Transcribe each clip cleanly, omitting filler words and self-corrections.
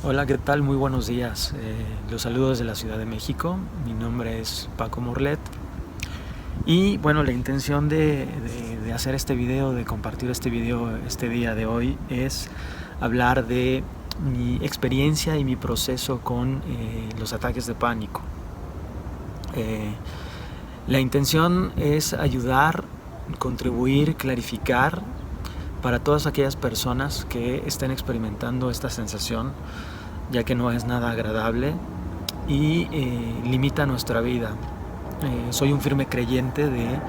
Hola, ¿qué tal? Muy buenos días. Los saludo desde la Ciudad de México. Mi nombre es Paco Morlet. Y bueno, la intención de hacer este video, de compartir este video este día de hoy, es hablar de mi experiencia y mi proceso con los ataques de pánico. La intención es ayudar, contribuir, clarificar para todas aquellas personas que estén experimentando esta sensación, ya que no es nada agradable y limita nuestra vida. Soy un firme creyente de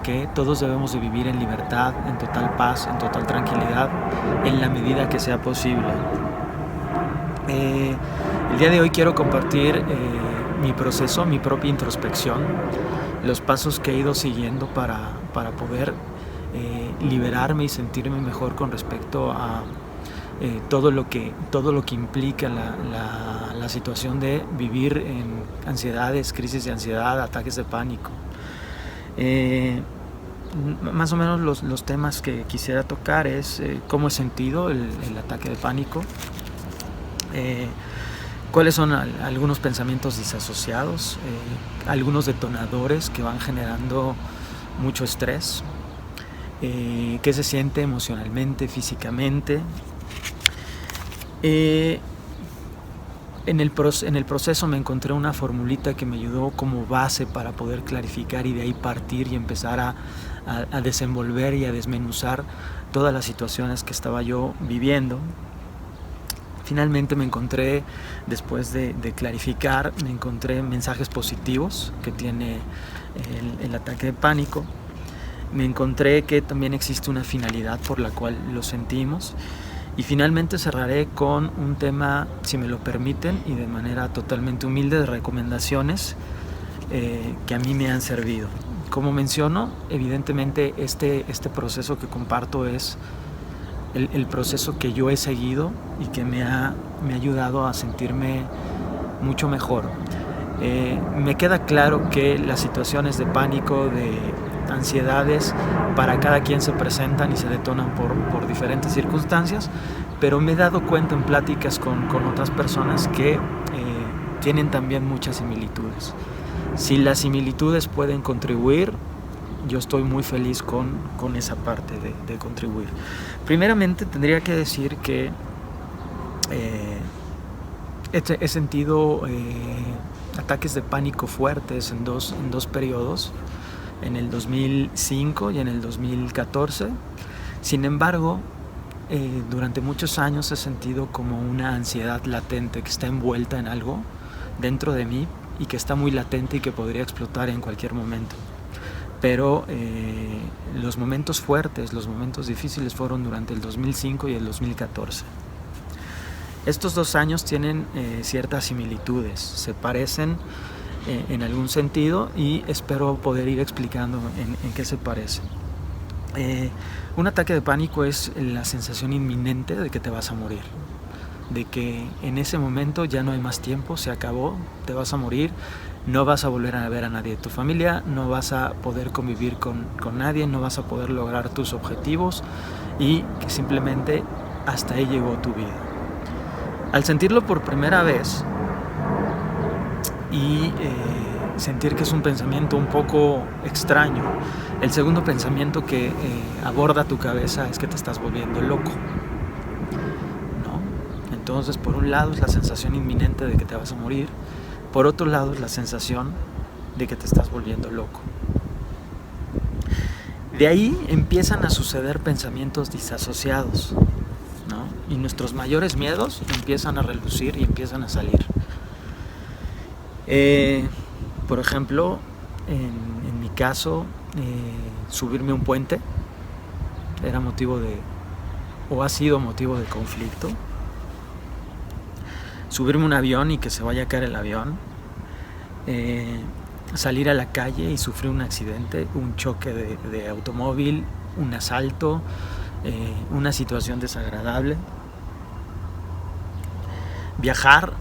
que todos debemos de vivir en libertad, en total paz, en total tranquilidad, en la medida que sea posible. El día de hoy quiero compartir mi proceso, mi propia introspección, los pasos que he ido siguiendo para poder liberarme y sentirme mejor con respecto a todo lo que implica la situación de vivir en ansiedades, crisis de ansiedad, ataques de pánico. Más o menos los temas que quisiera tocar es cómo he sentido el ataque de pánico, cuáles son algunos pensamientos disasociados, algunos detonadores que van generando mucho estrés, qué se siente emocionalmente, físicamente. En el proceso me encontré una formulita que me ayudó como base para poder clarificar y de ahí partir y empezar a desenvolver y a desmenuzar todas las situaciones que estaba yo viviendo. Finalmente me encontré, después de clarificar, me encontré mensajes positivos que tiene el ataque de pánico. Me encontré que también existe una finalidad por la cual lo sentimos. Y finalmente cerraré con un tema, si me lo permiten, y de manera totalmente humilde, de recomendaciones que a mí me han servido. Como menciono, evidentemente este proceso que comparto es el proceso que yo he seguido y que me ha ayudado a sentirme mucho mejor. Me queda claro que las situaciones de pánico, de ansiedades, para cada quien se presentan y se detonan por diferentes circunstancias, pero me he dado cuenta en pláticas con otras personas que tienen también muchas similitudes. Si las similitudes pueden contribuir, yo estoy muy feliz con esa parte de contribuir. Primeramente tendría que decir que he sentido ataques de pánico fuertes en dos periodos, en el 2005 y en el 2014. Sin embargo, durante muchos años he sentido como una ansiedad latente que está envuelta en algo dentro de mí y que está muy latente y que podría explotar en cualquier momento. Pero los momentos fuertes, los momentos difíciles fueron durante el 2005 y el 2014. Estos 2 años tienen ciertas similitudes, se parecen en algún sentido y espero poder ir explicando en qué se parecen. Un ataque de pánico es la sensación inminente de que te vas a morir, de que en ese momento ya no hay más tiempo, se acabó, te vas a morir, no vas a volver a ver a nadie de tu familia, no vas a poder convivir con nadie, no vas a poder lograr tus objetivos y que simplemente hasta ahí llegó tu vida. Al sentirlo por primera vez y sentir que es un pensamiento un poco extraño, el segundo pensamiento que aborda tu cabeza es que te estás volviendo loco, ¿no? Entonces, por un lado es la sensación inminente de que te vas a morir, por otro lado es la sensación de que te estás volviendo loco. De ahí empiezan a suceder pensamientos disasociados, ¿no? Y nuestros mayores miedos empiezan a relucir y empiezan a salir. Por ejemplo, en mi caso, subirme a un puente era ha sido motivo de conflicto. Subirme a un avión y que se vaya a caer el avión. Salir a la calle y sufrir un accidente, un choque de automóvil, un asalto, una situación desagradable. Viajar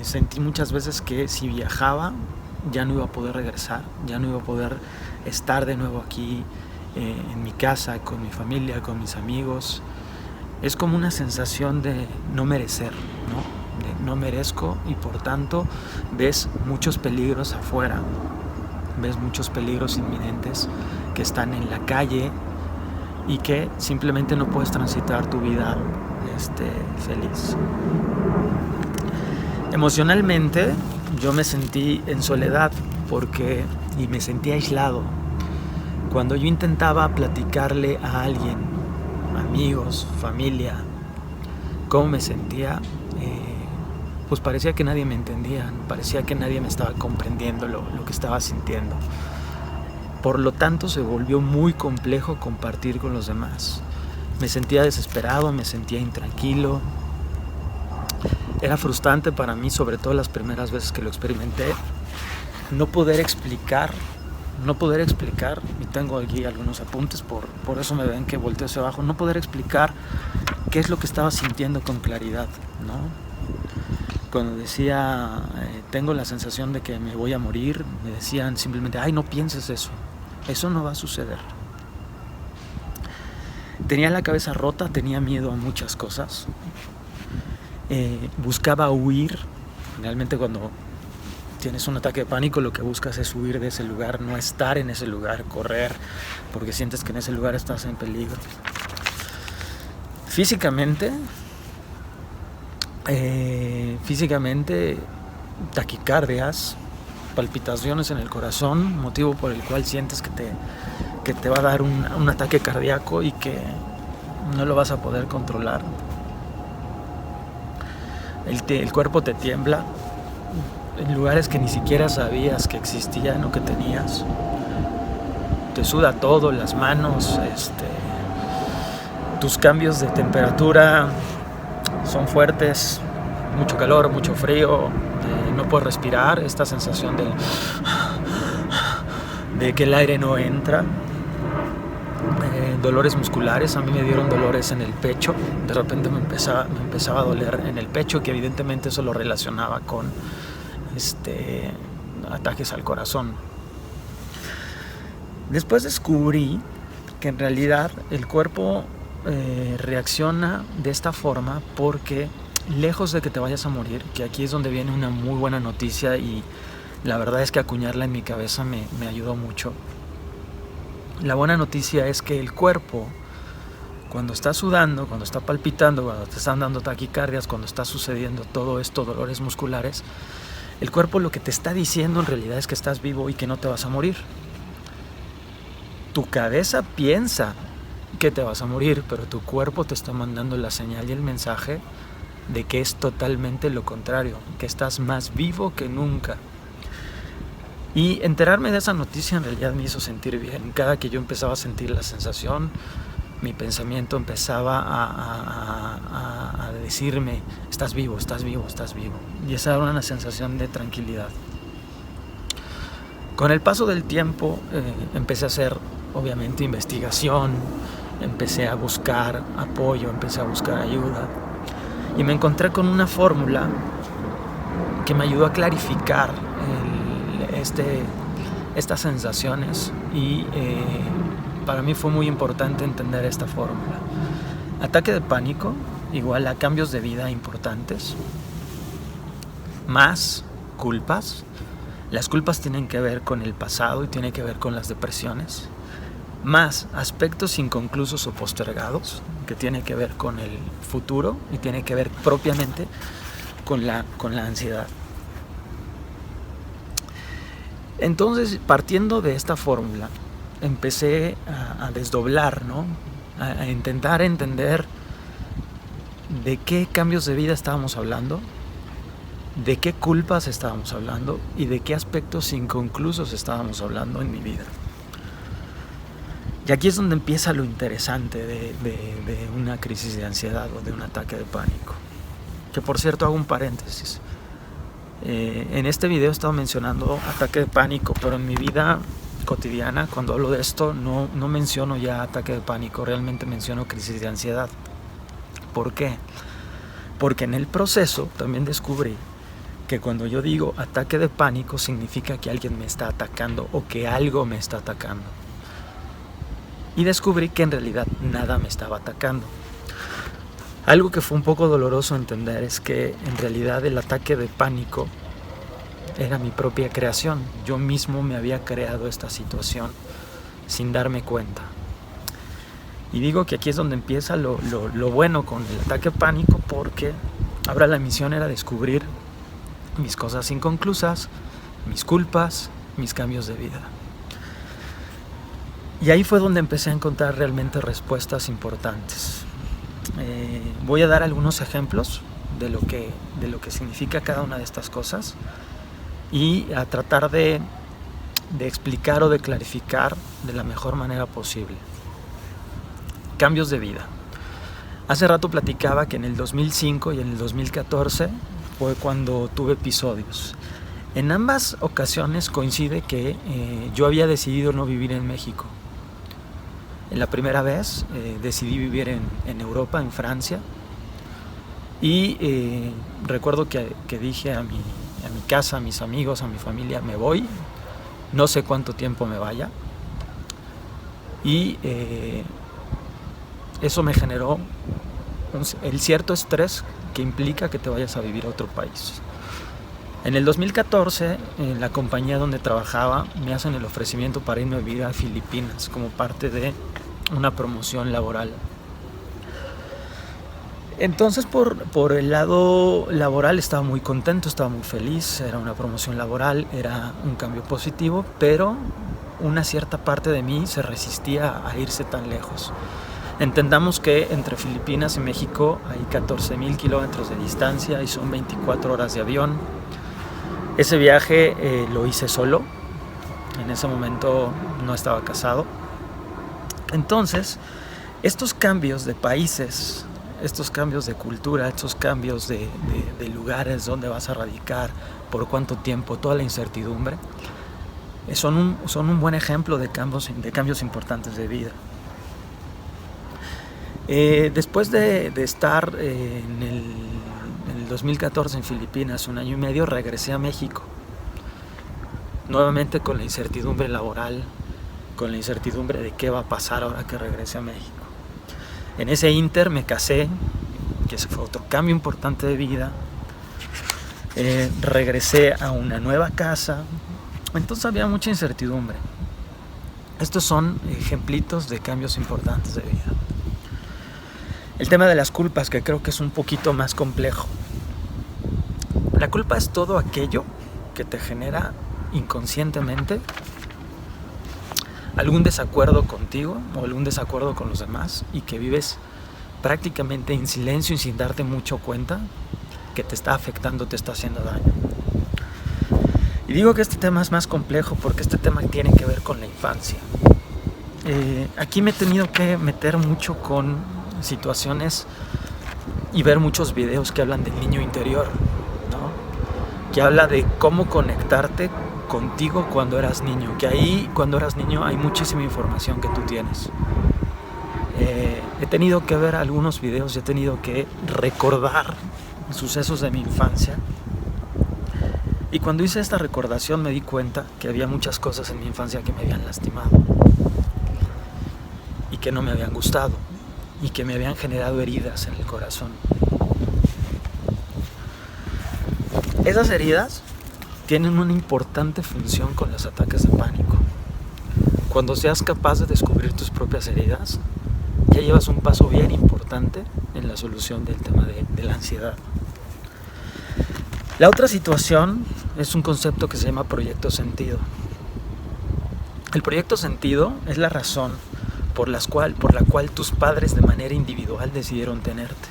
sentí muchas veces que si viajaba ya no iba a poder regresar, ya no iba a poder estar de nuevo aquí en mi casa, con mi familia, con mis amigos. Es como una sensación de no merecer, ¿no? De no merezco, y por tanto ves muchos peligros afuera, ves muchos peligros inminentes que están en la calle y que simplemente no puedes transitar tu vida feliz. Emocionalmente yo me sentí en soledad y me sentí aislado. Cuando yo intentaba platicarle a alguien, amigos, familia, cómo me sentía, pues parecía que nadie me entendía, parecía que nadie me estaba comprendiendo lo que estaba sintiendo. Por lo tanto, se volvió muy complejo compartir con los demás. Me sentía desesperado, me sentía intranquilo. Era frustrante para mí, sobre todo las primeras veces que lo experimenté, no poder explicar, y tengo aquí algunos apuntes, por eso me ven que volteo hacia abajo, no poder explicar qué es lo que estaba sintiendo con claridad, ¿no? Cuando decía, tengo la sensación de que me voy a morir, me decían simplemente, ay, no pienses eso no va a suceder. Tenía la cabeza rota, tenía miedo a muchas cosas, buscaba huir. Realmente cuando tienes un ataque de pánico, lo que buscas es huir de ese lugar, no estar en ese lugar, correr, porque sientes que en ese lugar estás en peligro. Físicamente, taquicardias, palpitaciones en el corazón, motivo por el cual sientes que te va a dar un ataque cardíaco y que no lo vas a poder controlar. El cuerpo te tiembla en lugares que ni siquiera sabías que existían o que tenías. Te suda todo, las manos, tus cambios de temperatura son fuertes, mucho calor, mucho frío, no puedes respirar, esta sensación de que el aire no entra. Dolores musculares, a mí me dieron dolores en el pecho, de repente me empezaba a doler en el pecho, que evidentemente eso lo relacionaba con ataques al corazón. Después descubrí que en realidad el cuerpo reacciona de esta forma porque, lejos de que te vayas a morir, que aquí es donde viene una muy buena noticia, y la verdad es que acuñarla en mi cabeza me ayudó mucho. La buena noticia es que el cuerpo, cuando está sudando, cuando está palpitando, cuando te están dando taquicardias, cuando está sucediendo todo esto, dolores musculares, el cuerpo lo que te está diciendo en realidad es que estás vivo y que no te vas a morir. Tu cabeza piensa que te vas a morir, pero tu cuerpo te está mandando la señal y el mensaje de que es totalmente lo contrario, que estás más vivo que nunca. Y enterarme de esa noticia en realidad me hizo sentir bien. Cada que yo empezaba a sentir la sensación, mi pensamiento empezaba a decirme, estás vivo, estás vivo, estás vivo. Y esa era una sensación de tranquilidad. Con el paso del tiempo empecé a hacer, obviamente, investigación, empecé a buscar apoyo, empecé a buscar ayuda. Y me encontré con una fórmula que me ayudó a clarificar estas sensaciones, y para mí fue muy importante entender esta fórmula. Ataque de pánico igual a cambios de vida importantes, más culpas. Las culpas tienen que ver con el pasado y tienen que ver con las depresiones, más aspectos inconclusos o postergados, que tiene que ver con el futuro y tiene que ver propiamente con la ansiedad. Entonces, partiendo de esta fórmula, empecé a desdoblar, ¿no? A intentar entender de qué cambios de vida estábamos hablando, de qué culpas estábamos hablando y de qué aspectos inconclusos estábamos hablando en mi vida. Y aquí es donde empieza lo interesante de una crisis de ansiedad o de un ataque de pánico. Que, por cierto, hago un paréntesis. En este video he estado mencionando ataque de pánico, pero en mi vida cotidiana, cuando hablo de esto, no menciono ya ataque de pánico, realmente menciono crisis de ansiedad. ¿Por qué? Porque en el proceso también descubrí que cuando yo digo ataque de pánico significa que alguien me está atacando o que algo me está atacando. Y descubrí que en realidad nada me estaba atacando. Algo que fue un poco doloroso entender es que en realidad el ataque de pánico era mi propia creación. Yo mismo me había creado esta situación sin darme cuenta. Y digo que aquí es donde empieza lo bueno con el ataque de pánico, porque ahora la misión era descubrir mis cosas inconclusas, mis culpas, mis cambios de vida. Y ahí fue donde empecé a encontrar realmente respuestas importantes. Voy a dar algunos ejemplos de lo que significa cada una de estas cosas y a tratar de explicar o de clarificar de la mejor manera posible. Cambios de vida. Hace rato platicaba que en el 2005 y en el 2014 fue cuando tuve episodios. En ambas ocasiones coincide que yo había decidido no vivir en México. En la primera vez decidí vivir en Europa, en Francia, y recuerdo que dije a mi casa, a mis amigos, a mi familia, me voy, no sé cuánto tiempo me vaya, y eso me generó el cierto estrés que implica que te vayas a vivir a otro país. En el 2014, en la compañía donde trabajaba, me hacen el ofrecimiento para irme a vivir a Filipinas como parte de una promoción laboral. Entonces, por el lado laboral estaba muy contento, estaba muy feliz, era una promoción laboral, era un cambio positivo, pero una cierta parte de mí se resistía a irse tan lejos. Entendamos que entre Filipinas y México hay 14,000 kilómetros de distancia y son 24 horas de avión. Ese viaje lo hice solo, en ese momento no estaba casado. Entonces, estos cambios de países, estos cambios de cultura, estos cambios de lugares donde vas a radicar, por cuánto tiempo, toda la incertidumbre, son un buen ejemplo de cambios importantes de vida. Después de estar en el 2014 en Filipinas, 1 año y medio, regresé a México. Nuevamente con la incertidumbre laboral, con la incertidumbre de qué va a pasar ahora que regrese a México. En ese ínter me casé, que ese fue otro cambio importante de vida. Regresé a una nueva casa, entonces había mucha incertidumbre. Estos son ejemplitos de cambios importantes de vida. El tema de las culpas, que creo que es un poquito más complejo. La culpa es todo aquello que te genera inconscientemente algún desacuerdo contigo o algún desacuerdo con los demás y que vives prácticamente en silencio y sin darte mucho cuenta que te está afectando, te está haciendo daño. Y digo que este tema es más complejo porque este tema tiene que ver con la infancia. Aquí me he tenido que meter mucho con situaciones y ver muchos videos que hablan del niño interior, ¿no? Que habla de cómo conectarte contigo cuando eras niño, que ahí cuando eras niño hay muchísima información que tú tienes. He tenido que ver algunos videos, he tenido que recordar sucesos de mi infancia, y cuando hice esta recordación me di cuenta que había muchas cosas en mi infancia que me habían lastimado y que no me habían gustado y que me habían generado heridas en el corazón. Esas heridas tienen una importante función con los ataques de pánico. Cuando seas capaz de descubrir tus propias heridas, ya llevas un paso bien importante en la solución del tema de la ansiedad. La otra situación es un concepto que se llama proyecto sentido. El proyecto sentido es la razón por la cual tus padres de manera individual decidieron tenerte.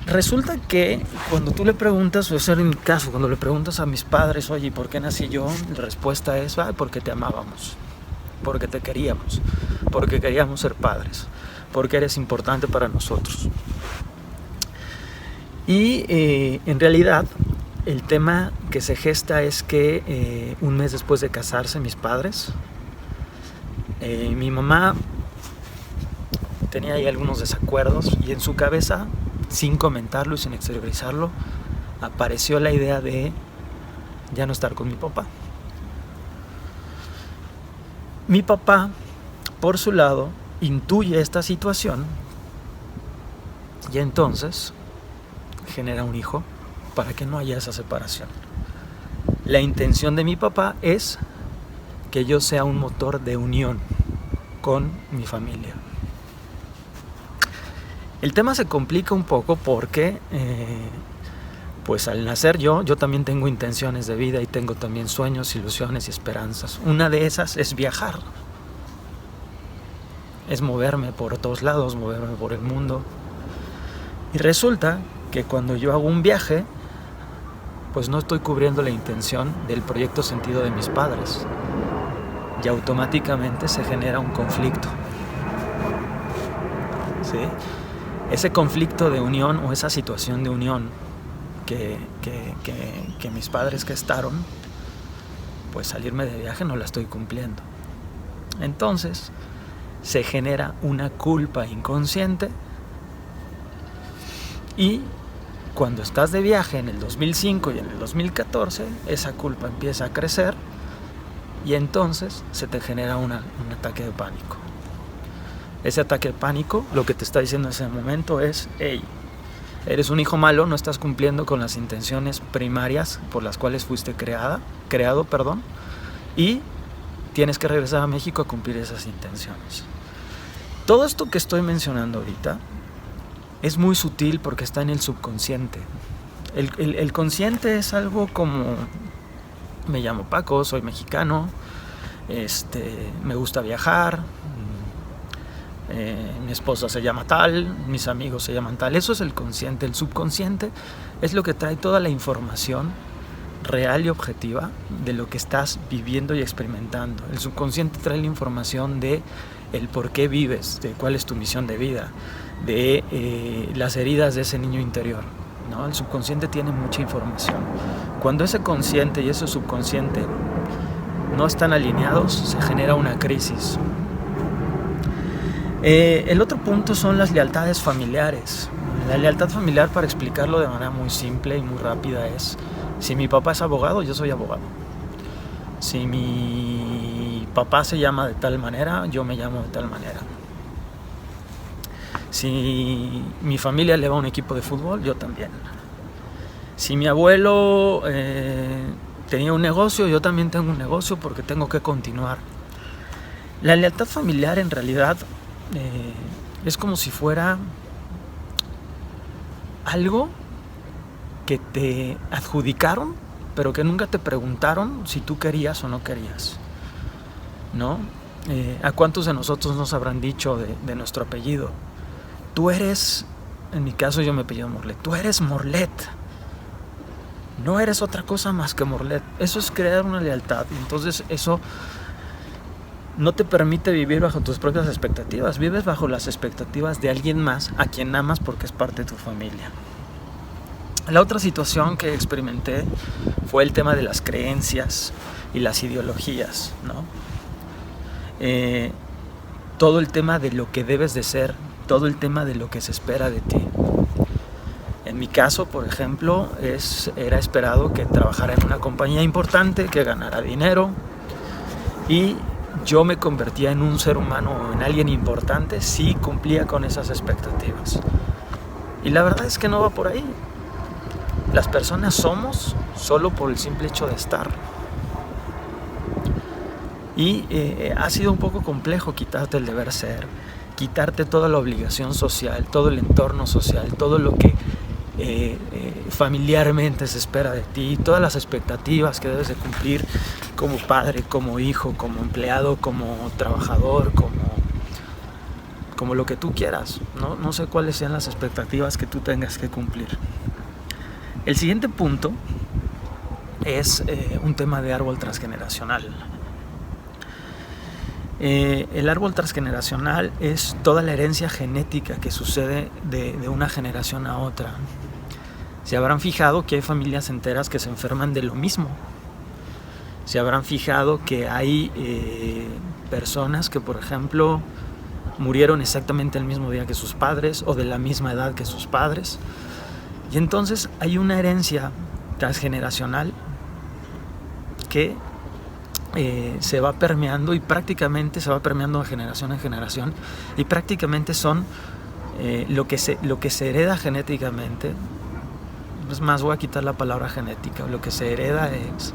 Resulta que cuando tú le preguntas, o ese era mi caso, cuando le preguntas a mis padres, oye, ¿por qué nací yo? La respuesta es, porque te amábamos, porque te queríamos, porque queríamos ser padres, porque eres importante para nosotros. Y en realidad el tema que se gesta es que un mes después de casarse mis padres, mi mamá tenía ahí algunos desacuerdos y en su cabeza sin comentarlo y sin exteriorizarlo, apareció la idea de ya no estar con mi papá. Mi papá, por su lado, intuye esta situación y entonces genera un hijo para que no haya esa separación. La intención de mi papá es que yo sea un motor de unión con mi familia. El tema se complica un poco porque pues al nacer yo también tengo intenciones de vida y tengo también sueños, ilusiones y esperanzas. Una de esas es viajar, es moverme por todos lados, moverme por el mundo. Y resulta que cuando yo hago un viaje, pues no estoy cubriendo la intención del proyecto sentido de mis padres. Y automáticamente se genera un conflicto. ¿Sí? Ese conflicto de unión o esa situación de unión que mis padres gestaron, pues salirme de viaje no la estoy cumpliendo. Entonces se genera una culpa inconsciente y cuando estás de viaje en el 2005 y en el 2014, esa culpa empieza a crecer y entonces se te genera un ataque de pánico. Ese ataque de pánico lo que te está diciendo en ese momento es: hey, eres un hijo malo, no estás cumpliendo con las intenciones primarias por las cuales fuiste creado, y tienes que regresar a México a cumplir esas intenciones. Todo esto que estoy mencionando ahorita es muy sutil porque está en el subconsciente. El consciente es algo como: me llamo Paco, soy mexicano, me gusta viajar, mi esposa se llama tal, mis amigos se llaman tal. Eso es el consciente. El subconsciente es lo que trae toda la información real y objetiva de lo que estás viviendo y experimentando. El subconsciente trae la información de el por qué vives, de cuál es tu misión de vida, de las heridas de ese niño interior, ¿no? El subconsciente tiene mucha información. Cuando ese consciente y ese subconsciente no están alineados, se genera una crisis. El otro punto son las lealtades familiares. La lealtad familiar, para explicarlo de manera muy simple y muy rápida, es: si mi papá es abogado, yo soy abogado. Si mi papá se llama de tal manera, yo me llamo de tal manera. Si mi familia le va a un equipo de fútbol, yo también. Si mi abuelo tenía un negocio, yo también tengo un negocio porque tengo que continuar. La lealtad familiar en realidad es como si fuera algo que te adjudicaron, pero que nunca te preguntaron si tú querías o no querías, ¿no? ¿A cuántos de nosotros nos habrán dicho de nuestro apellido? Tú eres, en mi caso yo me apellido Morlet, tú eres Morlet, no eres otra cosa más que Morlet. Eso es crear una lealtad, y entonces eso no te permite vivir bajo tus propias expectativas, vives bajo las expectativas de alguien más a quien amas porque es parte de tu familia. La otra situación que experimenté fue el tema de las creencias y las ideologías, ¿no? Todo el tema de lo que debes de ser, todo el tema de lo que se espera de ti. En mi caso, por ejemplo, era esperado que trabajara en una compañía importante, que ganara dinero, y yo me convertía en un ser humano o en alguien importante si cumplía con esas expectativas. Y la verdad es que no va por ahí. Las personas somos solo por el simple hecho de estar. Y ha sido un poco complejo quitarte el deber ser, quitarte toda la obligación social, todo el entorno social, todo lo que familiarmente se espera de ti, todas las expectativas que debes de cumplir como padre, como hijo, como empleado, como trabajador, como lo que tú quieras, ¿no? No sé cuáles sean las expectativas que tú tengas que cumplir. El siguiente punto es un tema de árbol transgeneracional. El árbol transgeneracional es toda la herencia genética que sucede de una generación a otra. Se habrán fijado que hay familias enteras que se enferman de lo mismo. Se habrán fijado que hay personas que, por ejemplo, murieron exactamente el mismo día que sus padres o de la misma edad que sus padres. Y entonces hay una herencia transgeneracional que se va permeando y prácticamente se va permeando de generación en generación, y prácticamente son lo que se hereda genéticamente. Es más, voy a quitar la palabra genética. Lo que se hereda es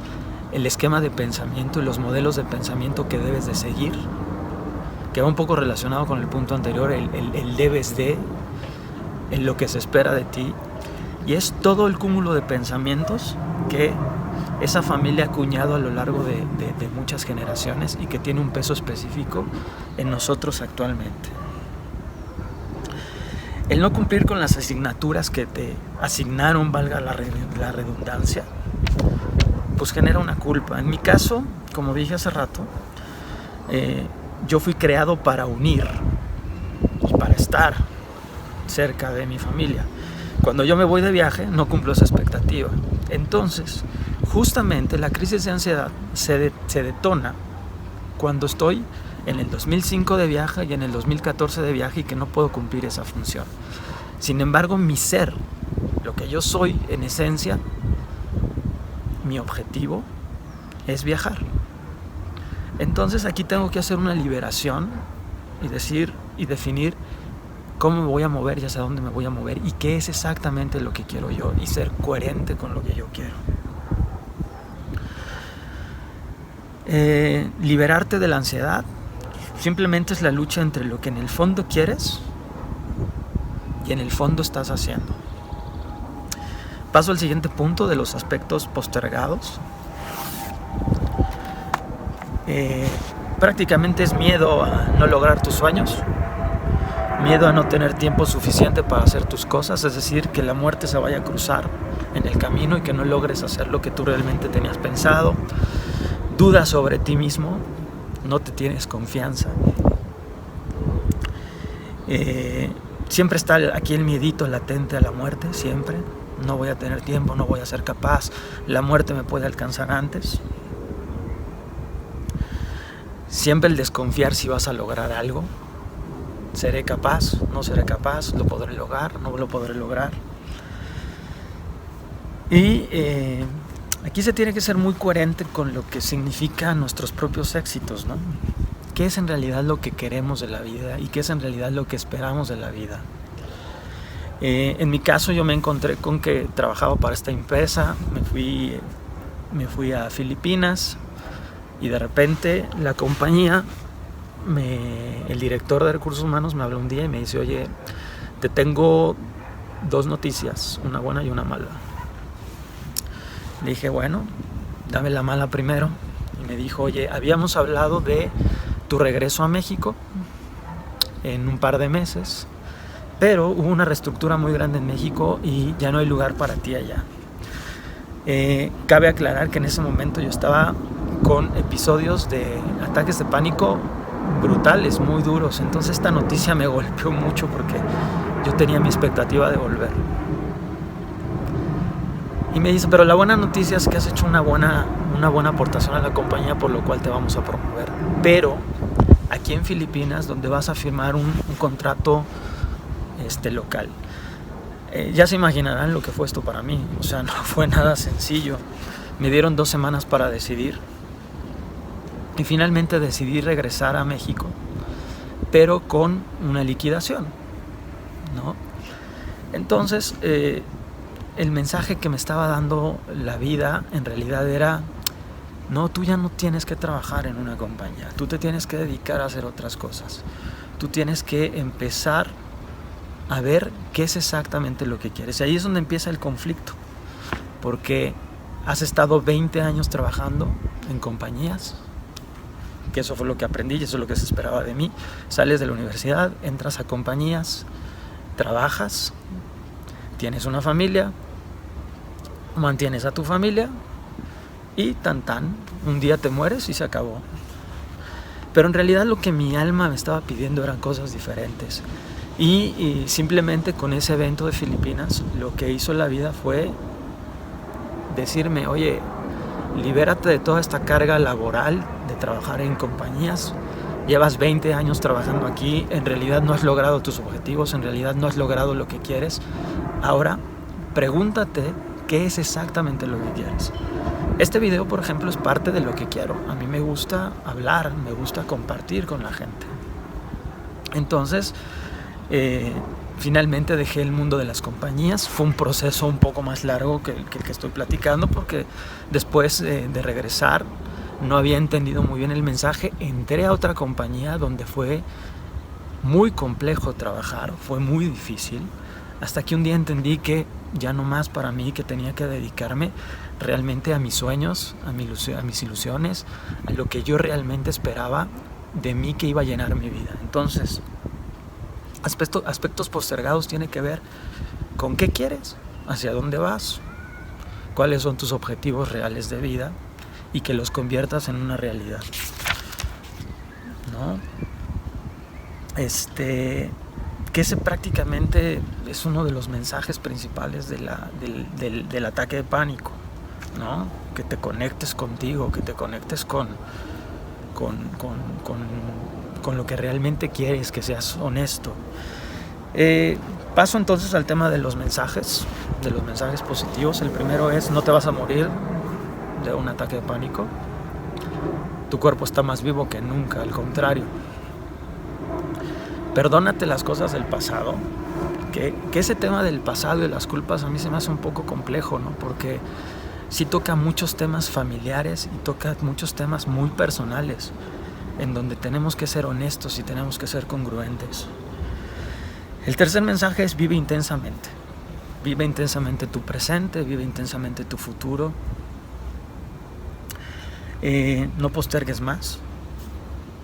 el esquema de pensamiento y los modelos de pensamiento que debes de seguir, que va un poco relacionado con el punto anterior, el debes de, en lo que se espera de ti, y es todo el cúmulo de pensamientos que esa familia ha acuñado a lo largo de muchas generaciones y que tiene un peso específico en nosotros actualmente. El no cumplir con las asignaturas que te asignaron, valga la redundancia, pues genera una culpa. En mi caso, como dije hace rato, yo fui creado para unir y para estar cerca de mi familia. Cuando yo me voy de viaje, no cumplo esa expectativa. Entonces, justamente la crisis de ansiedad se detona cuando estoy en el 2005 de viaje y en el 2014 de viaje y que no puedo cumplir esa función. Sin embargo, mi ser, lo que yo soy en esencia, mi objetivo es viajar. Entonces aquí tengo que hacer una liberación y decir y definir cómo me voy a mover y hacia dónde me voy a mover y qué es exactamente lo que quiero yo, y ser coherente con lo que yo quiero. Liberarte de la ansiedad simplemente es la lucha entre lo que en el fondo quieres y en el fondo estás haciendo. Paso al siguiente punto de los aspectos postergados. Prácticamente es miedo a no lograr tus sueños, miedo a no tener tiempo suficiente para hacer tus cosas, es decir, que la muerte se vaya a cruzar en el camino y que no logres hacer lo que tú realmente tenías pensado. Dudas sobre ti mismo, no te tienes confianza. Siempre está aquí el miedito latente a la muerte, siempre. No voy a tener tiempo, no voy a ser capaz, la muerte me puede alcanzar antes. Siempre el desconfiar si vas a lograr algo. ¿Seré capaz? ¿No seré capaz? ¿Lo podré lograr? ¿No lo podré lograr? Y aquí se tiene que ser muy coherente con lo que significan nuestros propios éxitos, ¿no? ¿Qué es en realidad lo que queremos de la vida y qué es en realidad lo que esperamos de la vida? En mi caso yo me encontré con que trabajaba para esta empresa, me fui a Filipinas y de repente la compañía, el director de recursos humanos me habló un día y me dice: oye, te tengo dos noticias, una buena y una mala. Le dije, bueno, dame la mala primero. Y me dijo: oye, habíamos hablado de tu regreso a México en un par de meses, pero hubo una reestructura muy grande en México y ya no hay lugar para ti allá. Cabe aclarar que en ese momento yo estaba con episodios de ataques de pánico brutales, muy duros. Entonces esta noticia me golpeó mucho porque yo tenía mi expectativa de volver. Y me dice: pero la buena noticia es que has hecho una buena aportación a la compañía, por lo cual te vamos a promover. Pero aquí en Filipinas, donde vas a firmar un contrato local, ya se imaginarán lo que fue esto para mí. O sea, no fue nada sencillo. Me dieron 2 semanas para decidir. Y finalmente decidí regresar a México, pero con una liquidación, ¿no? Entonces, el mensaje que me estaba dando la vida en realidad era: no, tú ya no tienes que trabajar en una compañía, tú te tienes que dedicar a hacer otras cosas, tú tienes que empezar a ver qué es exactamente lo que quieres. Y ahí es donde empieza el conflicto, porque has estado 20 años trabajando en compañías, que eso fue lo que aprendí y eso es lo que se esperaba de mí. Sales de la universidad, entras a compañías, trabajas, tienes una familia, mantienes a tu familia y un día te mueres y se acabó. Pero en realidad lo que mi alma me estaba pidiendo eran cosas diferentes. Y simplemente con ese evento de Filipinas, lo que hizo la vida fue decirme: oye, libérate de toda esta carga laboral de trabajar en compañías, llevas 20 años trabajando aquí, en realidad no has logrado tus objetivos, en realidad no has logrado lo que quieres. Ahora, pregúntate qué es exactamente lo que quieres. Este video, por ejemplo, es parte de lo que quiero. A mí me gusta hablar, me gusta compartir con la gente. Entonces, finalmente dejé el mundo de las compañías. Fue un proceso un poco más largo que el que estoy platicando, porque después de regresar no había entendido muy bien el mensaje. Entré a otra compañía donde fue muy complejo trabajar, fue muy difícil, hasta que un día entendí que ya no más para mí, que tenía que dedicarme realmente a mis sueños, a mis ilusiones, a lo que yo realmente esperaba de mí, que iba a llenar mi vida. Entonces, aspectos postergados tiene que ver con qué quieres, hacia dónde vas, cuáles son tus objetivos reales de vida, y que los conviertas en una realidad, ¿no? Que ese prácticamente es uno de los mensajes principales del ataque de pánico, ¿no? Que te conectes contigo, que te conectes con lo que realmente quieres, que seas honesto. Paso entonces al tema de los mensajes positivos. El primero es: no te vas a morir de un ataque de pánico. Tu cuerpo está más vivo que nunca, al contrario. Perdónate las cosas del pasado. Que ese tema del pasado y de las culpas a mí se me hace un poco complejo, ¿no? Porque sí toca muchos temas familiares y toca muchos temas muy personales, en donde tenemos que ser honestos y tenemos que ser congruentes. El tercer mensaje es: vive intensamente. Vive intensamente tu presente, vive intensamente tu futuro. No postergues más.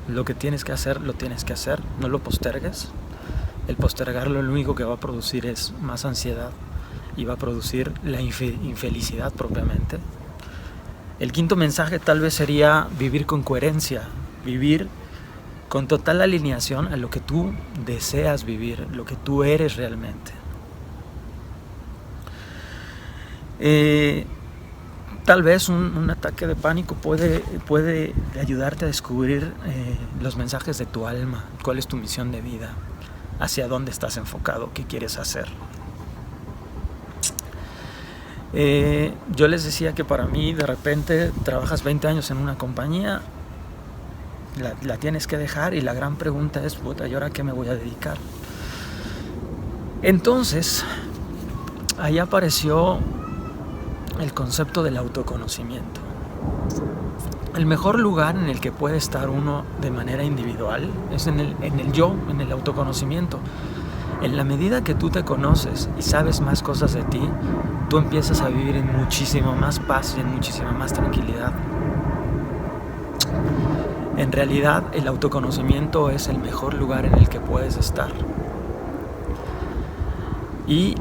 Lo que tienes que hacer, lo tienes que hacer. No lo postergues. El postergarlo lo único que va a producir es más ansiedad y va a producir la infelicidad propiamente. El quinto mensaje tal vez sería vivir con coherencia, vivir con total alineación a lo que tú deseas vivir, lo que tú eres realmente. Tal vez un ataque de pánico puede ayudarte a descubrir los mensajes de tu alma, cuál es tu misión de vida, hacia dónde estás enfocado, qué quieres hacer. Yo les decía que para mí, de repente, trabajas 20 años en una compañía, la tienes que dejar, y la gran pregunta es: puta, ¿y ahora qué me voy a dedicar? Entonces, ahí apareció el concepto del autoconocimiento. El mejor lugar en el que puede estar uno de manera individual es en el yo, en el autoconocimiento. En la medida que tú te conoces y sabes más cosas de ti, tú empiezas a vivir en muchísima más paz y en muchísima más tranquilidad. En realidad, el autoconocimiento es el mejor lugar en el que puedes estar. Y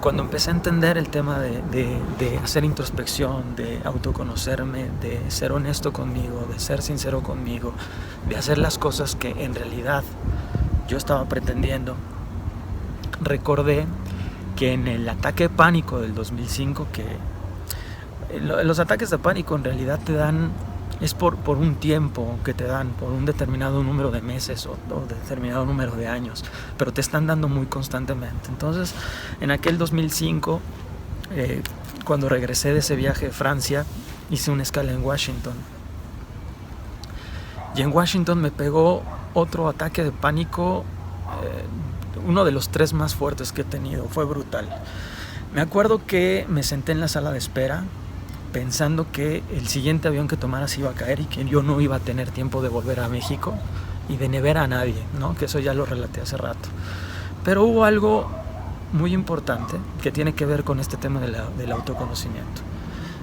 cuando empecé a entender el tema de hacer introspección, de autoconocerme, de ser honesto conmigo, de ser sincero conmigo, de hacer las cosas que en realidad yo estaba pretendiendo, recordé que en el ataque de pánico del 2005, que los ataques de pánico en realidad te dan, es por un tiempo que te dan, por un determinado número de meses o determinado número de años, pero te están dando muy constantemente. Entonces, en aquel 2005, cuando regresé de ese viaje de Francia, hice una escala en Washington. Y en Washington me pegó otro ataque de pánico, uno de los 3 más fuertes que he tenido. Fue brutal. Me acuerdo que me senté en la sala de espera, pensando que el siguiente avión que tomara se iba a caer y que yo no iba a tener tiempo de volver a México y de ver a nadie, ¿no? Que eso ya lo relaté hace rato. Pero hubo algo muy importante que tiene que ver con este tema del autoconocimiento.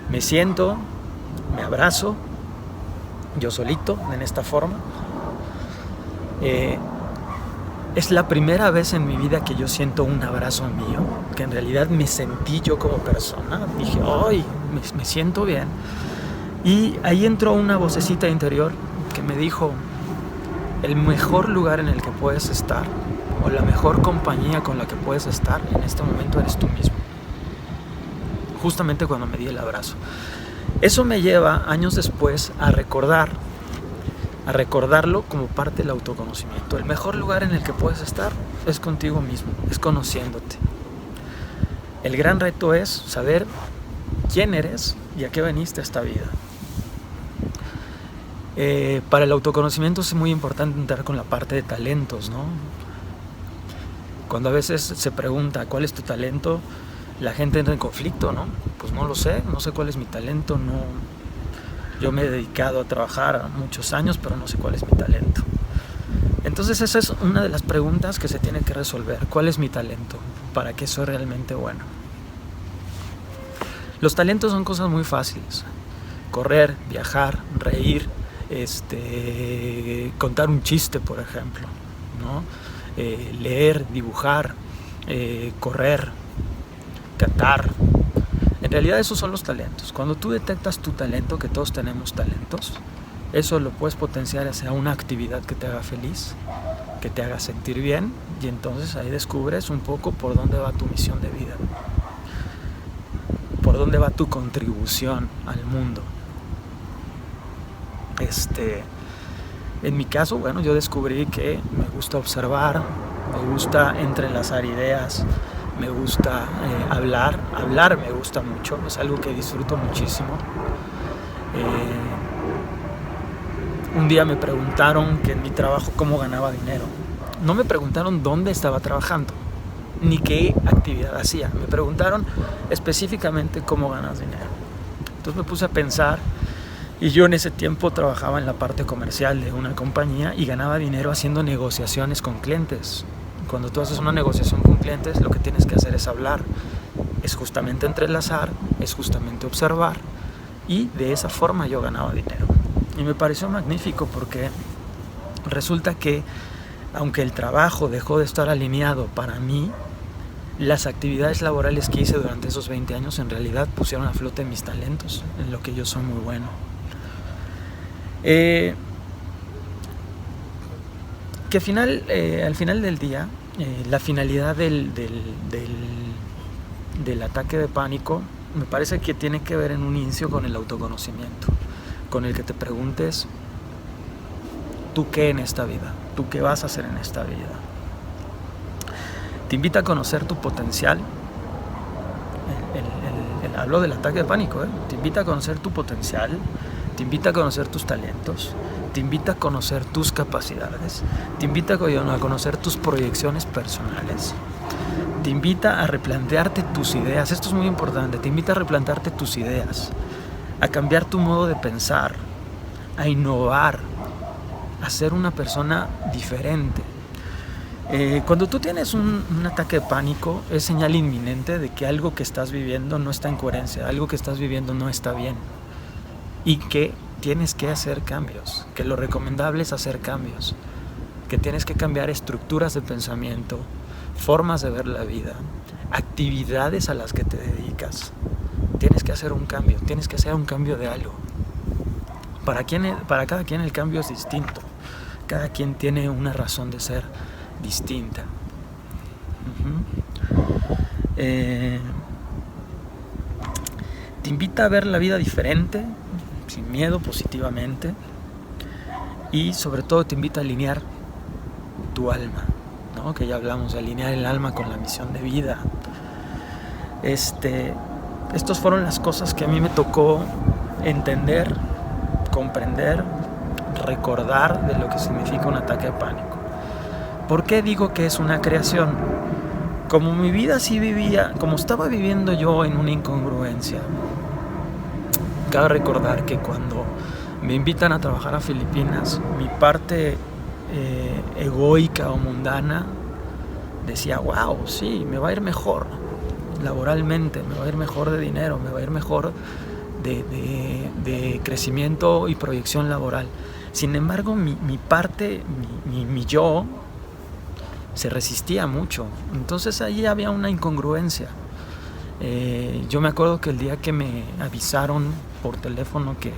Me siento, me abrazo, yo solito, en esta forma. Es la primera vez en mi vida que yo siento un abrazo mío, que en realidad me sentí yo como persona. Dije, ¡ay! Me siento bien. Y ahí entró una vocecita interior que me dijo: el mejor lugar en el que puedes estar, o la mejor compañía con la que puedes estar en este momento, eres tú mismo. Justamente cuando me di el abrazo. Eso me lleva, años después, a recordar a recordarlo como parte del autoconocimiento. El mejor lugar en el que puedes estar es contigo mismo, es conociéndote. El gran reto es saber quién eres y a qué veniste a esta vida. Para el autoconocimiento es muy importante entrar con la parte de talentos, ¿no? Cuando a veces se pregunta cuál es tu talento, la gente entra en conflicto, ¿no? Pues no lo sé, no sé cuál es mi talento, no. Yo me he dedicado a trabajar muchos años, pero no sé cuál es mi talento. Entonces esa es una de las preguntas que se tiene que resolver. ¿Cuál es mi talento? ¿Para qué soy realmente bueno? Los talentos son cosas muy fáciles. Correr, viajar, reír, contar un chiste, por ejemplo, ¿no? Leer, dibujar, correr, cantar. En realidad esos son los talentos. Cuando tú detectas tu talento, que todos tenemos talentos, eso lo puedes potenciar hacia una actividad que te haga feliz, que te haga sentir bien, y entonces ahí descubres un poco por dónde va tu misión de vida, por dónde va tu contribución al mundo. En mi caso, bueno, yo descubrí que me gusta observar, me gusta entrelazar ideas, me gusta hablar me gusta mucho, es algo que disfruto muchísimo. Un día me preguntaron que en mi trabajo cómo ganaba dinero. No me preguntaron dónde estaba trabajando, ni qué actividad hacía. Me preguntaron específicamente cómo ganas dinero. Entonces me puse a pensar, y yo en ese tiempo trabajaba en la parte comercial de una compañía y ganaba dinero haciendo negociaciones con clientes. Cuando tú haces una negociación con clientes, lo que tienes que hacer es hablar, es justamente entrelazar, es justamente observar, y de esa forma yo ganaba dinero. Y me pareció magnífico porque resulta que, aunque el trabajo dejó de estar alineado para mí, las actividades laborales que hice durante esos 20 años en realidad pusieron a flote mis talentos, en lo que yo soy muy bueno. Que al final del día, la finalidad del ataque de pánico me parece que tiene que ver en un inicio con el autoconocimiento, con el que te preguntes, ¿tú qué en esta vida? ¿Tú qué vas a hacer en esta vida? Te invita a conocer tu potencial. Hablo del ataque de pánico, Te invita a conocer tu potencial, te invita a conocer tus talentos, te invita a conocer tus capacidades, te invita a conocer tus proyecciones personales, te invita a replantearte tus ideas. Esto es muy importante, te invita a replantearte tus ideas, a cambiar tu modo de pensar, a innovar, a ser una persona diferente. Cuando tú tienes un ataque de pánico, es señal inminente de que algo que estás viviendo no está en coherencia, algo que estás viviendo no está bien, y que tienes que hacer cambios, que lo recomendable es hacer cambios, que tienes que cambiar estructuras de pensamiento, formas de ver la vida, actividades a las que te dedicas. Tienes que hacer un cambio, tienes que hacer un cambio de algo. Para cada quien el cambio es distinto, cada quien tiene una razón de ser distinta. Te invita a ver la vida diferente, sin miedo, positivamente, y sobre todo te invita a alinear tu alma, ¿no? Que ya hablamos de alinear el alma con la misión de vida. Estas fueron las cosas que a mí me tocó entender, comprender, recordar de lo que significa un ataque de pánico. ¿Por qué digo que es una creación? Como mi vida sí vivía, como estaba viviendo yo en una incongruencia, cabe recordar que cuando me invitan a trabajar a Filipinas, mi parte egoica o mundana decía, wow, sí, me va a ir mejor laboralmente, me va a ir mejor de dinero, me va a ir mejor de crecimiento y proyección laboral. Sin embargo, mi parte, mi yo, se resistía mucho. Entonces ahí había una incongruencia. Yo me acuerdo que el día que me avisaron por teléfono que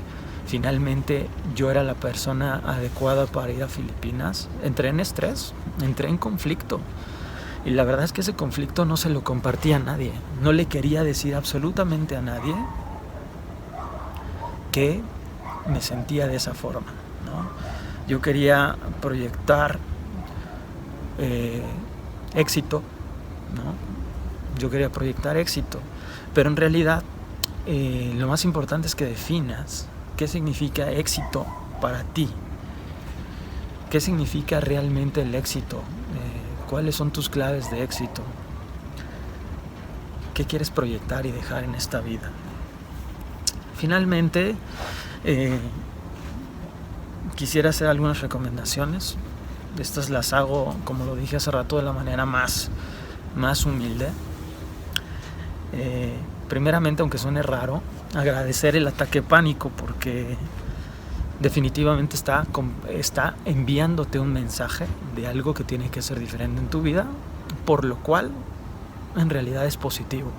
finalmente yo era la persona adecuada para ir a Filipinas, entré en estrés, entré en conflicto. Y la verdad es que ese conflicto no se lo compartía a nadie. No le quería decir absolutamente a nadie que me sentía de esa forma, ¿no? Yo quería proyectar éxito, ¿no? Yo quería proyectar éxito, pero en realidad lo más importante es que definas qué significa éxito para ti. ¿Qué significa realmente el éxito? ¿Cuáles son tus claves de éxito? ¿Qué quieres proyectar y dejar en esta vida? Finalmente, quisiera hacer algunas recomendaciones. Estas las hago, como lo dije hace rato, de la manera más humilde. Primeramente, aunque suene raro, agradecer el ataque de pánico, porque definitivamente está enviándote un mensaje de algo que tiene que ser diferente en tu vida, por lo cual en realidad es positivo.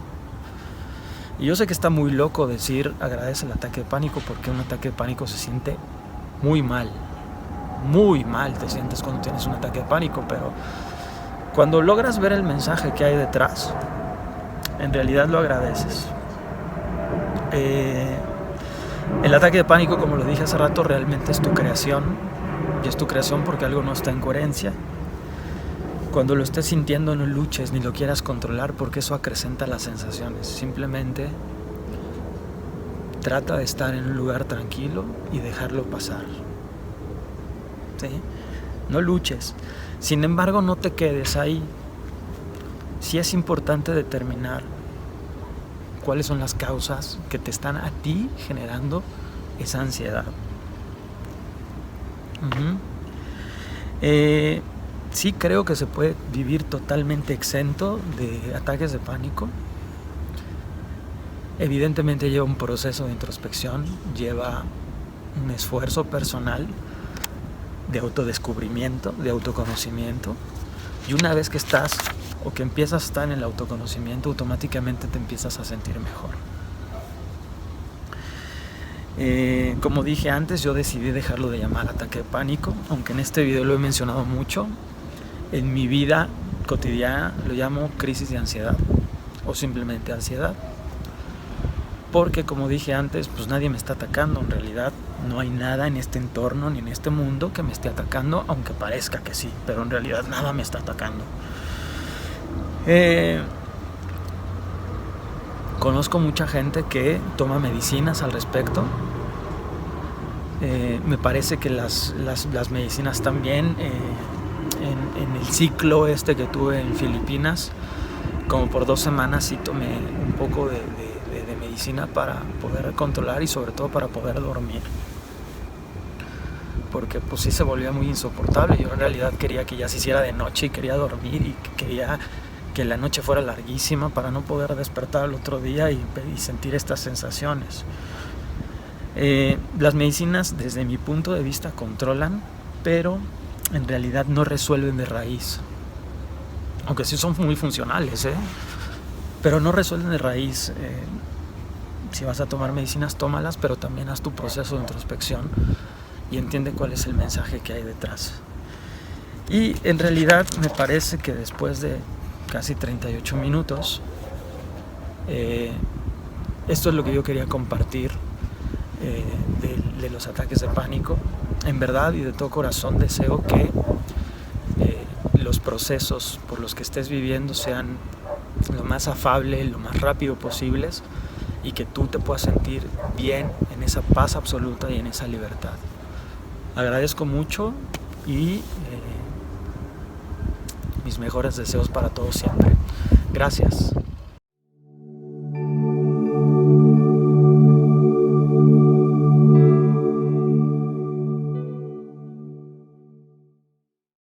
Y yo sé que está muy loco decir agradece el ataque de pánico, porque un ataque de pánico se siente muy mal te sientes cuando tienes un ataque de pánico, pero cuando logras ver el mensaje que hay detrás, en realidad lo agradeces. El ataque de pánico, como lo dije hace rato, realmente es tu creación, y es tu creación porque algo no está en coherencia. Cuando lo estés sintiendo, no luches ni lo quieras controlar, porque eso acrecenta las sensaciones. Simplemente trata de estar en un lugar tranquilo y dejarlo pasar, ¿sí? No luches. Sin embargo, no te quedes ahí. Sí es importante determinar cuáles son las causas que te están a ti generando esa ansiedad. Sí creo que se puede vivir totalmente exento de ataques de pánico. Evidentemente lleva un proceso de introspección, lleva un esfuerzo personal de autodescubrimiento, de autoconocimiento. Y una vez que estás o que empiezas a estar en el autoconocimiento, automáticamente te empiezas a sentir mejor. Como dije antes, yo decidí dejarlo de llamar ataque de pánico, aunque en este video lo he mencionado mucho. En mi vida cotidiana lo llamo crisis de ansiedad o simplemente ansiedad, porque como dije antes, pues nadie me está atacando. En realidad no hay nada en este entorno ni en este mundo que me esté atacando, aunque parezca que sí, pero en realidad nada me está atacando. Conozco mucha gente que toma medicinas al respecto. Me parece que las medicinas también, en el ciclo que tuve en Filipinas, como por 2 semanas sí tomé un poco de medicina para poder controlar y sobre todo para poder dormir, porque pues sí se volvía muy insoportable. Yo en realidad quería que ya se hiciera de noche y quería dormir, y quería que la noche fuera larguísima para no poder despertar al otro día y sentir estas sensaciones. Las medicinas, desde mi punto de vista, controlan, pero en realidad no resuelven de raíz, aunque sí son muy funcionales, pero no resuelven de raíz. Si vas a tomar medicinas, tómalas, pero también haz tu proceso de introspección y entiende cuál es el mensaje que hay detrás. Y en realidad me parece que después de casi 38 minutos, esto es lo que yo quería compartir de los ataques de pánico. En verdad y de todo corazón deseo que los procesos por los que estés viviendo sean lo más afable, lo más rápido posibles, y que tú te puedas sentir bien en esa paz absoluta y en esa libertad. Agradezco mucho y mis mejores deseos para todos siempre. Gracias.